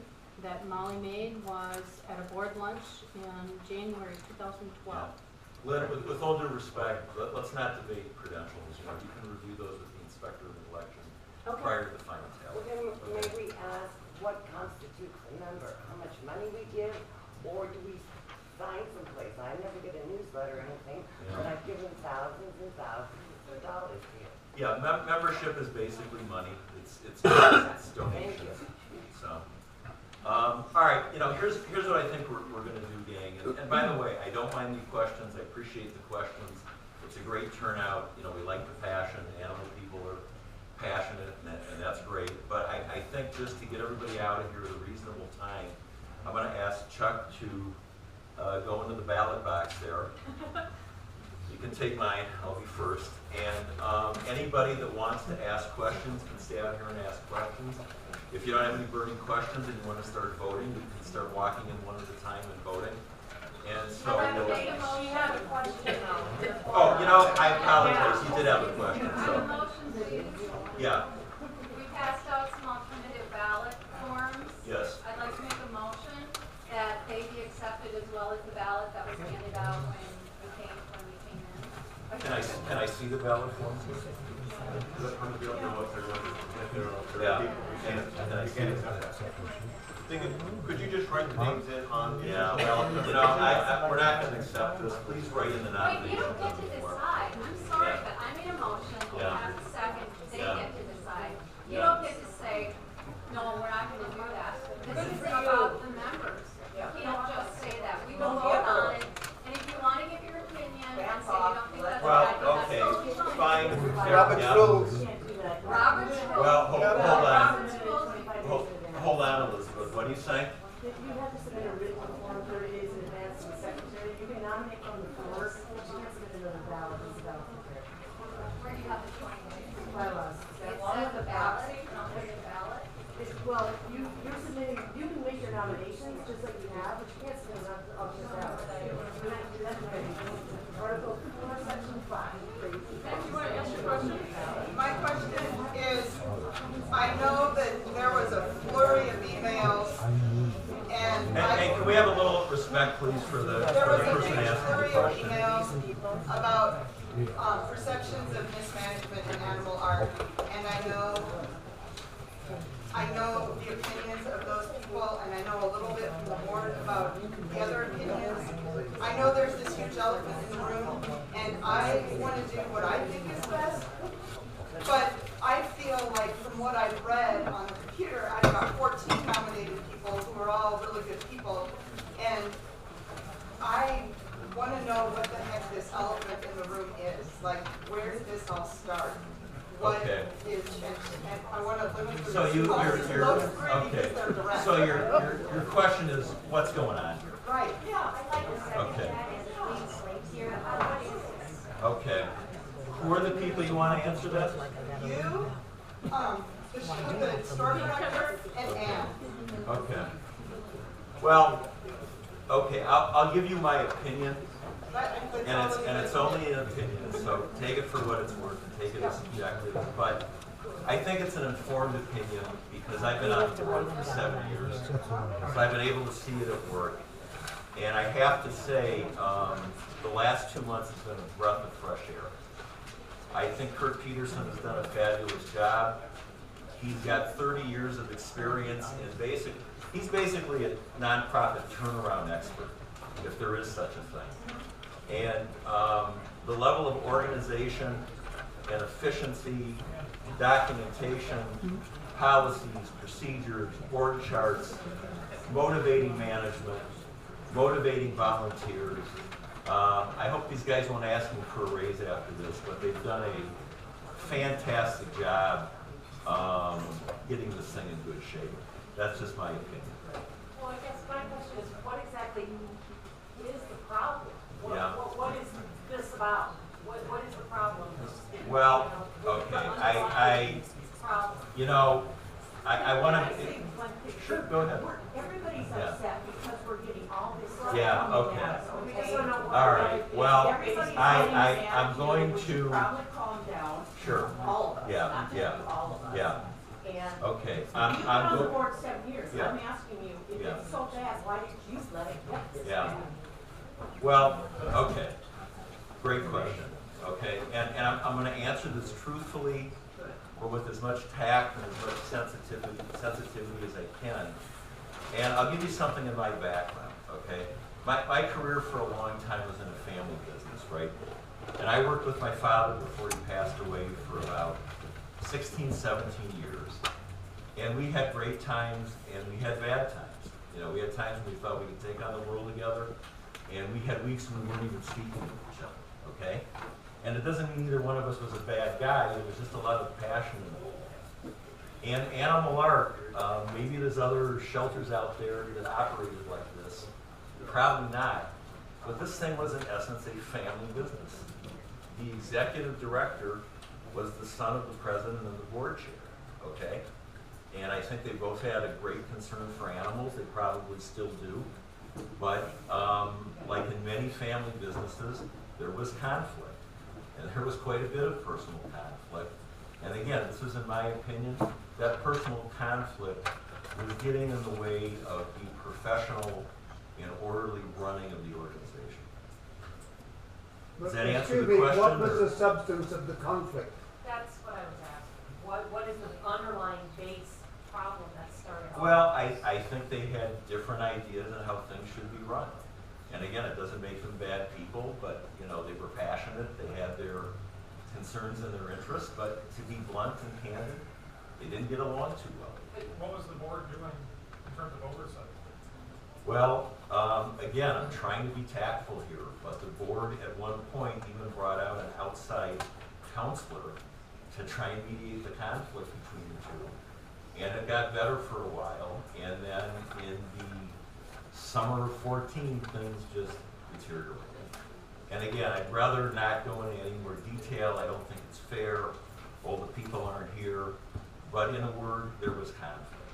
that Molly made was at a board lunch in January 2012. Lynn, with all due respect, let's not debate credentials. You can review those with the inspector of election prior to the final Well, tally. then may we ask what constitutes a member? How much money we give, or do we sign someplace? I never get a newsletter or anything, and I've given thousands and thousands of dollars here. Yeah, membership is basically money. It's donations. So, all right. Here's what I think we're going to do, gang. And by the way, I don't mind the questions. I appreciate the questions. It's a great turnout. We like the passion. Animal people are passionate, and that's great. But I think just to get everybody out of here at a reasonable time, I'm going to ask Chuck to go into the ballot box there. You can take mine, I'll be first. And anybody that wants to ask questions can stay out here and ask questions. If you don't have any burning questions and you want to start voting, you can start walking in one at a time and voting. And so, She had a question now. I apologize, you did have a question, so. Motion, please. Yeah, We passed out some alternative ballot forms. yes. I'd like to make a motion that they be accepted as well as the ballot that was handed out when we came in. Can I see the ballot forms? Yeah. Can I see it? Could you just write the names in on the Yeah, official well, ballot? we're not going to accept this. Please write in the Wait, nomination. you don't get to decide. I'm sorry, Yeah. but I made a motion, we Yeah. have a second, they Yeah. get to decide. You Yeah. don't get to say, no, we're not gonna do that. This is about the members. You can't just say that. We will vote on it, and if you wanna give your opinion and say you don't think that's Well, right, that's okay, totally fine. fine. Robert's Yeah. rules. Robert's rules. Well, hold on. Robert's rules. Hold on, Elizabeth. What do you say? You have to submit a written form 30 days in advance to the secretary. You can nominate from the floor, but you can't submit another ballot as a ballot prepared. Where do you have the 20 days? Bylaws. It says a ballot, nominated ballot. Well, you're submitting, you can make your nominations just like you have, but you can't submit an alternate ballot. You're not do that today. Article 4, Section 5. And you want to ask your question? My question is, I know that there was a flurry of emails, and we have a little respect, please, for the There was a person huge asking flurry the of question? emails about perceptions of mismanagement in animal art, and I know the opinions of those people, and I know a little bit from the board about the other opinions. I know there's this huge elephant in the room, and I want to do what I think is best, but I feel like from what I've read on the computer, I've got 14 nominated people who are all really good people, and I want to know what the heck this elephant in the room is. Like, where did this all start? What Okay. is, and I want to limit the So you're, those three okay. because they're direct. So your question is, what's going on here? Right. Yeah, I'd like to second Okay. that as Queen Slaves here. What is this? Okay. Who are the people you want to answer that? You, the store director, and Ann. Okay. Well, okay, I'll give you my opinion, and it's only an opinion, so take it for what it's worth and take it as subjective. But I think it's an informed opinion because I've been on the board for 7 years, so I've been able to see it at work. And I have to say, the last 2 months has been a breath of fresh air. I think Kurt Peterson has done a fabulous job. He's got 30 years of experience in he's basically a nonprofit turnaround expert, if there is such a thing. And the level of organization and efficiency, documentation, policies, procedures, board charts, motivating management, motivating volunteers. I hope these guys won't ask me for a raise after this, but they've done a fantastic job getting this thing in good shape. That's just my opinion. Well, I guess my question is, what exactly is the problem? What is this about? What is the problem? Well, okay, I want to, sure, go ahead. Everybody's Yeah. upset because we're getting all this stuff. Yeah, coming okay. at us, okay? All right, well, Everybody's I'm getting mad, going we should to, probably calm down, sure, all of us, yeah, not just yeah, all of us. yeah, And okay, you've been I'm on the going, board 7 years, Yeah. I'm asking you, if Yeah. it's so bad, why didn't you let it get this Yeah. bad? well, okay, great question, okay, and I'm going to answer this truthfully, or with as much tact and as much sensitivity as I can. And I'll give you something in my background, okay? My career for a long time was in a family business, right? And I worked with my father before he passed away for about 16, 17 years. And we had great times and we had bad times. You know, we had times when we thought we could take on the world together, and we had weeks when we weren't even speaking to each other, okay? And it doesn't mean either one of us was a bad guy, it was just a lot of passion involved. And Animal Ark, maybe there's other shelters out there that operated like this. Probably not. But this thing was in essence a family business. The executive director was the son of the president and the board chair, okay? And I think they both had a great concern for animals, they probably still do. But like in many family businesses, there was conflict. And there was quite a bit of personal conflict. And again, this is in my opinion, that personal conflict was getting in the way of the professional and orderly running of the organization. Does that answer the question? What was the substance of the conflict? That's what I was asking. What is the underlying base problem that started off? Well, I think they had different ideas on how things should be run. And again, it doesn't make them bad people, but you know, they were passionate, they had their concerns and their interests, but to be blunt and candid, they didn't get along too well. What was the board doing in terms of oversight? Well, again, I'm trying to be tactful here, but the board at one point even brought out an outside counselor to try and mediate the conflict between the two. And it got better for a while, and then in the summer of 14, things just deteriorated. And again, I'd rather not go into any more detail. I don't think it's fair. All the people aren't here. But in a word, there was conflict.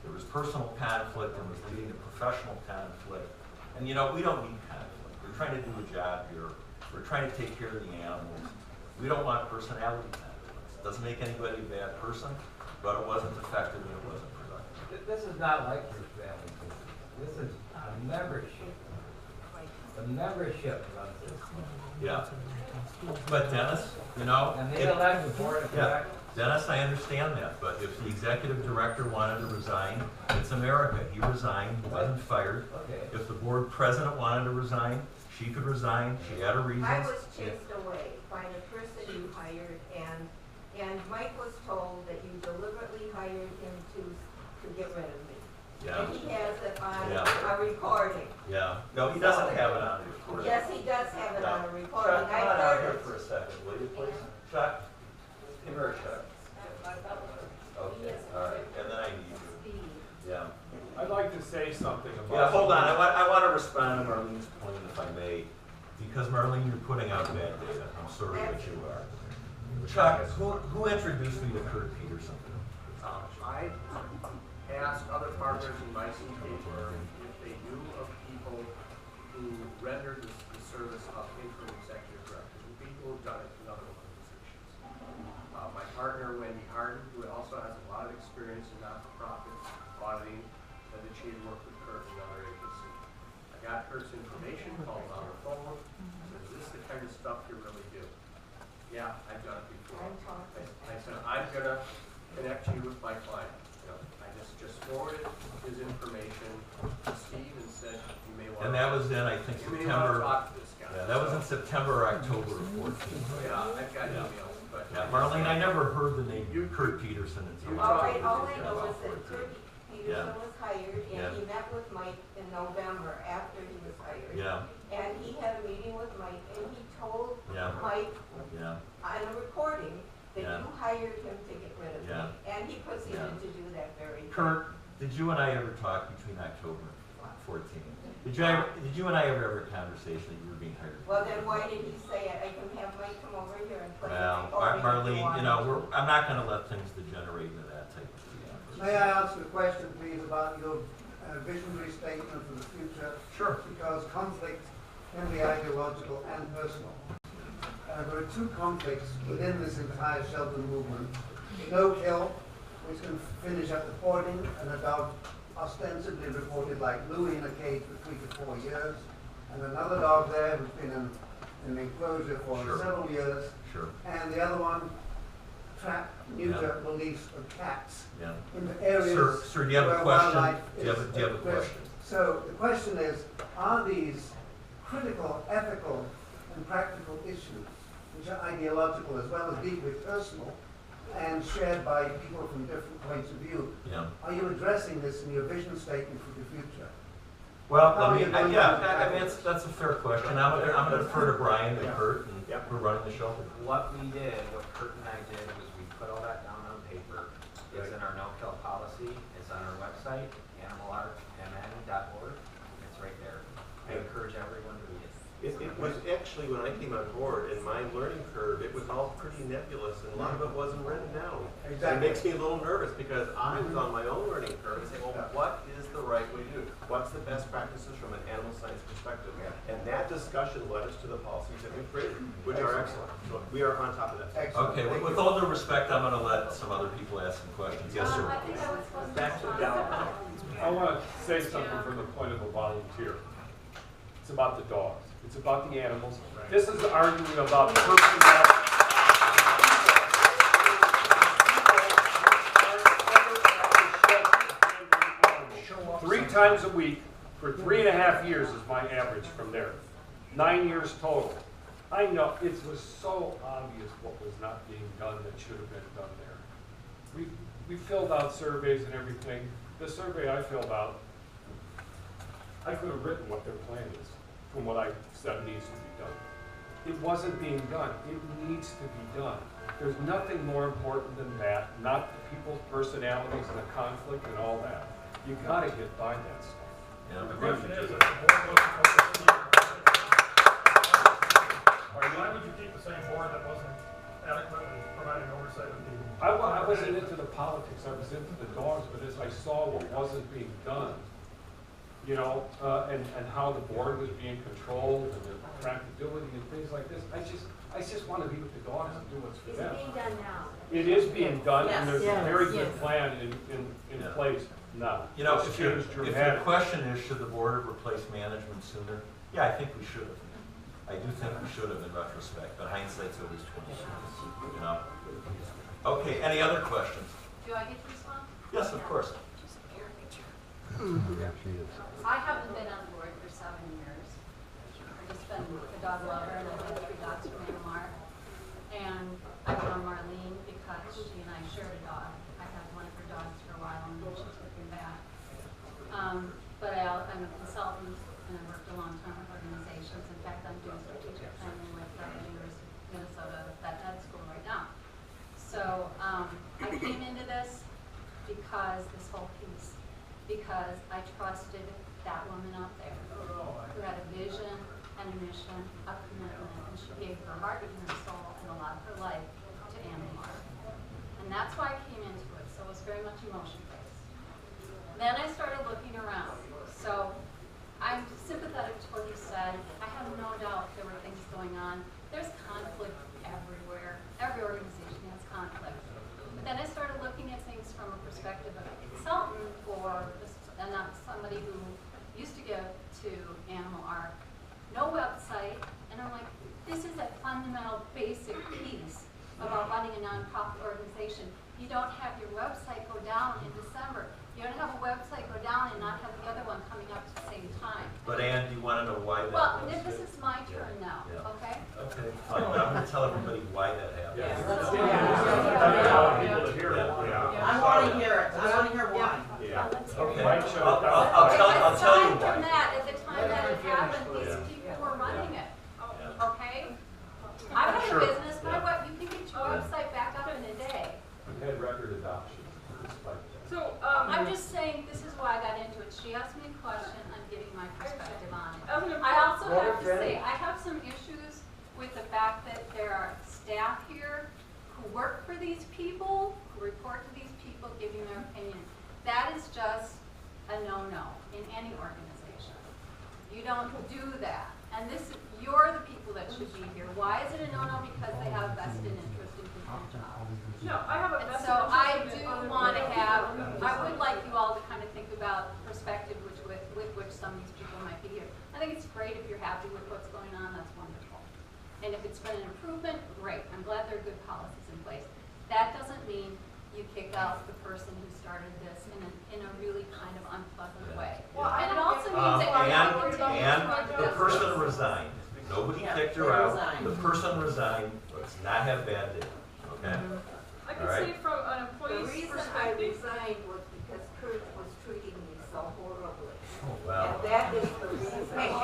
There was personal conflict and was leading to professional conflict. And you know, we don't need conflict. We're trying to do a job here. We're trying to take care of the animals. We don't want personality conflicts. It doesn't make anybody a bad person, but it wasn't effective and it wasn't productive. This is not like your family business. This is a membership. The membership runs this. Yeah. But Dennis, you know. And they elect the board of Yeah, directors. Dennis, I understand that, but if the executive director wanted to resign, it's America. He resigned, he wasn't fired. Okay. If the board president wanted to resign, she could resign, she had her reasons. I was chased away by the person you hired, and Mike was told that you deliberately hired him to get rid of me. Yeah. And he has it on Yeah. a recording. Yeah, no, he doesn't have it on the recording. Yes, he does have it on a recording. Chuck, come I on out heard here it. for a second, will you please? Chuck, give her a check. Okay, all right, and then I need you. Yeah. I'd like to say something about. Yeah, hold on, I want to respond to Marlene's point, if I may, because Marlene, you're putting out bad data, I'm sorry that you are. Chuck, who introduced me to Kurt Peterson? I asked other partners in my paper if they knew of people who rendered the service of interim executive directors, and people who've done it in other organizations. My partner, Wendy Harden, who also has a lot of experience in not-for-profit auditing, said that she had worked with Kurt in another agency. I got Kurt's information, called on her phone, said, is this the kind of stuff you really do? Yeah, I've done it before. I said, I'm gonna connect you with my client. You know, I just forwarded his information to Steve and said, you may want to. And that was in, I think, You may want to September. talk to this guy. Yeah, that was in September or October of 14. Yeah, I've got emails, but. Yeah, Marlene, I never heard the name Kurt Peterson until. All I know is that Kurt Peterson Yeah. was hired, and Yeah. he met with Mike in November after he was hired. Yeah, And he had a meeting with Mike, and he told Yeah. Mike yeah, on a recording that Yeah. you hired him to get rid of Yeah. me. And he proceeded to do that very thing. Kurt, did you and I ever talk between October 14? Did you and I ever have a conversation that you were being hired? Well, then why did he say it? I can have Mike come over here and play the Well, recording if Marlene, you know, want. I'm not gonna let things degenerate into that type of thing. May I ask a question, please, about your visionary statement for the future? Sure. Because conflict can be ideological and personal. There are two conflicts within this entire shelter movement. No kill, which can finish at the porting, and a dog ostensibly reported like Louis in a cage for 3 to 4 years, and another dog there who's been in an enclosure for Sure. several years, Sure. and the other one, trap, neuter, release of cats Yeah. into areas Sir, do you have a where question? wildlife Do you have is a at risk. question? So the question is, are these critical, ethical, and practical issues, which are ideological as well as deeply personal, and shared by people from different points of view? Yeah. Are you addressing this in your vision statement for the future? Well, How I are you mean, going to yeah, do I that? mean, that's a fair question. I'm gonna defer to Brian and Kurt, and Yep. we're running the shelter. What we did, what Kurt and I did, was we put all that down on paper. It's in our no-kill policy, it's on our website, animalarkmn.org, it's right there. I encourage everyone to read it. It was actually, when I came on board, in my learning curve, it was all pretty nebulous, and a lot of it wasn't written down. Exactly. It makes me a little nervous, because I was on my own learning curve, and saying, well, what is the right way to do it? What's the best practices from an animal science perspective? And that discussion led us to the policies that we've created, which are excellent. So we are on top of that. Excellent. Okay, with all due respect, I'm gonna let some other people ask some questions. Yes, sir. I think I was supposed to Back to respond. I want to say something from the point of a volunteer. It's about the dogs. It's about the animals. This is arguing about personality. 3 times a week for 3.5 years is my average from there. 9 years total. I know it was so obvious what was not being done that should have been done there. We filled out surveys and everything. The survey I filled out, I could have written what their plan is from what I said needs to be done. It wasn't being done. It needs to be done. There's nothing more important than that, not the people's personalities and the conflict and all that. You gotta get by that stuff. Yeah. The question is, why would you keep the same board that wasn't adequately providing oversight of the? I wasn't into the politics, I was into the dogs, but as I saw what wasn't being done, you know, and how the board was being controlled and the practicability and things like this, I just want to be with the dogs and do what's for Is them. it being done now? It is being done, and there's a Yes. very Yes. good plan in Yeah. place. No. You know, It's if changed your dramatically. question is, should the board have replaced management sooner? Yeah, I think we should have. I do think we should have in retrospect, but hindsight's always 20/20, you know? Okay, any other questions? Do I get to respond? Yes, of course. I haven't been on board for 7 years. I've just been a dog lover, and I've had 3 dogs from Animar. And I found Marlene because she and I shared a dog. I had one of her dogs for a while, and then she took him back. But I'm a consultant, and I worked a long time with organizations. In fact, I'm doing strategic planning with the University of Minnesota Vet Ed School right now. So I came into this because this whole piece, because I trusted that woman out there who had a vision and a mission, a commitment, and she gave her heart and her soul and a lot of her life to Animar. And that's why I came into it, so it was very much emotion-based. Then I started looking around. So I'm sympathetic to what you said. I have no doubt there were things going on. There's conflict everywhere. Every organization has conflict. But then I started looking at things from a perspective of a consultant or not somebody who used to go to Animal Ark. No website, and I'm like, this is a fundamental basic piece about running a nonprofit organization. You don't have your website go down in December. You don't have a website go down and not have the other one coming up at the same time. But Ann, do you want to know why that Well, was? this is my turn now, Yeah. okay? Okay, fine, but I'm going to tell everybody why that happened. Yeah. I want to hear it, I want to hear why. Yeah. Let's hear it. Okay, Mike shut it down. I'll tell you Aside from why. that, at the time that it happened, these Yeah. people were running it, Yeah. okay? I have Sure. a business, my Yeah. you can get your website back up in a day. We've had record adoption despite that. So, I'm just saying, this is why I got into it. She asked me a question, I'm giving my perspective on it. as an I also Well, have to say, Jenny. I have some issues with the fact that there are staff here who work for these people, who report to these people, giving their opinion. That is just a no-no in any organization. You don't do that. And you're the people that should be here. Why is it a no-no? Because they have a vested interest in people's jobs. no, I have a And vested so I interest in do other want to people. have, I would like you all to kind of think about perspective with which some of these people might be here. I think it's great if you're happy with what's going on, that's wonderful. And if it's been an improvement, great. I'm glad there are good policies in place. That doesn't mean you kick out the person who started this in a really kind of unpleasant way. Well, I And it don't also get- means that you're not going to And the person resigned. Nobody Yeah, kicked her they out. resigned. The person resigned. Let's not have bad day, okay? I can All right. say from an The employee's reason I perspective, resigned was because Kurt was treating me so horribly. Well, And that is the reason. And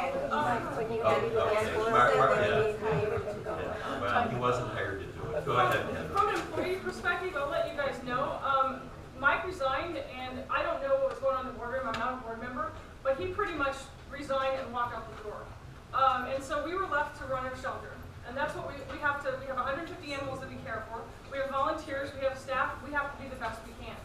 well, he wasn't hired to do it. Go ahead, Ken. from an employee perspective, I'll let you guys know. Mike resigned, and I don't know what was going on in the boardroom. I'm not a board member, but he pretty much resigned and walked out the door. And so we were left to run our shelter, and that's what we have to. We have 150 animals that we care for. We have volunteers. We have staff. We have to do the best we can.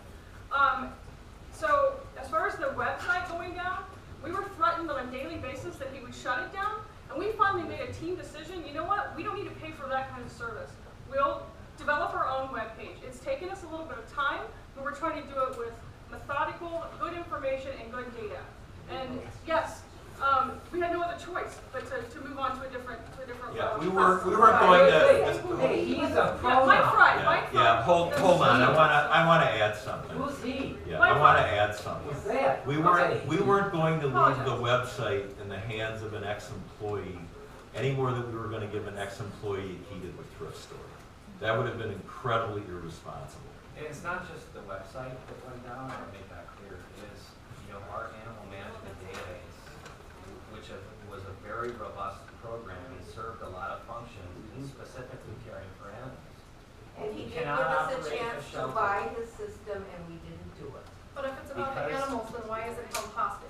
So as far as the website going down, we were threatened on a daily basis that he would shut it down, and we finally made a team decision. You know what? We don't need to pay for that kind of service. We'll develop our own webpage. It's taken us a little bit of time, but we're trying to do it with methodical, good information and good data. And yes, we had no other choice but to move on to a different. Yeah, we weren't going to. Hey, he's a pro Yeah, Mike now. Fry. Mike Fry. Yeah, hold on. I wanna add something. Who's he? Yeah, I wanna add something. Who's that? We weren't going to leave the website in the hands of an ex-employee any more than we were gonna give an ex-employee a key to the thrift store. That would have been incredibly irresponsible. And it's not just the website that went down, I want to make that clear. It is, our animal management database, which was a very robust program and served a lot of functions, and specifically caring for animals. And he did give cannot us a operate chance a to shelter. buy his system, and we didn't do it. But if it's about the Because- animals, then why is it held hostage?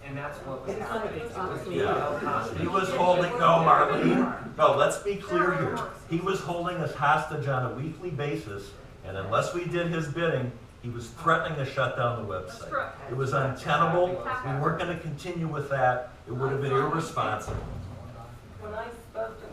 And that's what was happening. It was being Yeah. held hostage. He was holding, no, Marlene, no, let's be clear here. He was holding us hostage on a weekly basis, and unless we did his bidding, he was threatening to shut down the website. correct. It was untenable. We weren't gonna continue with that. It would have been irresponsible. When I spoke to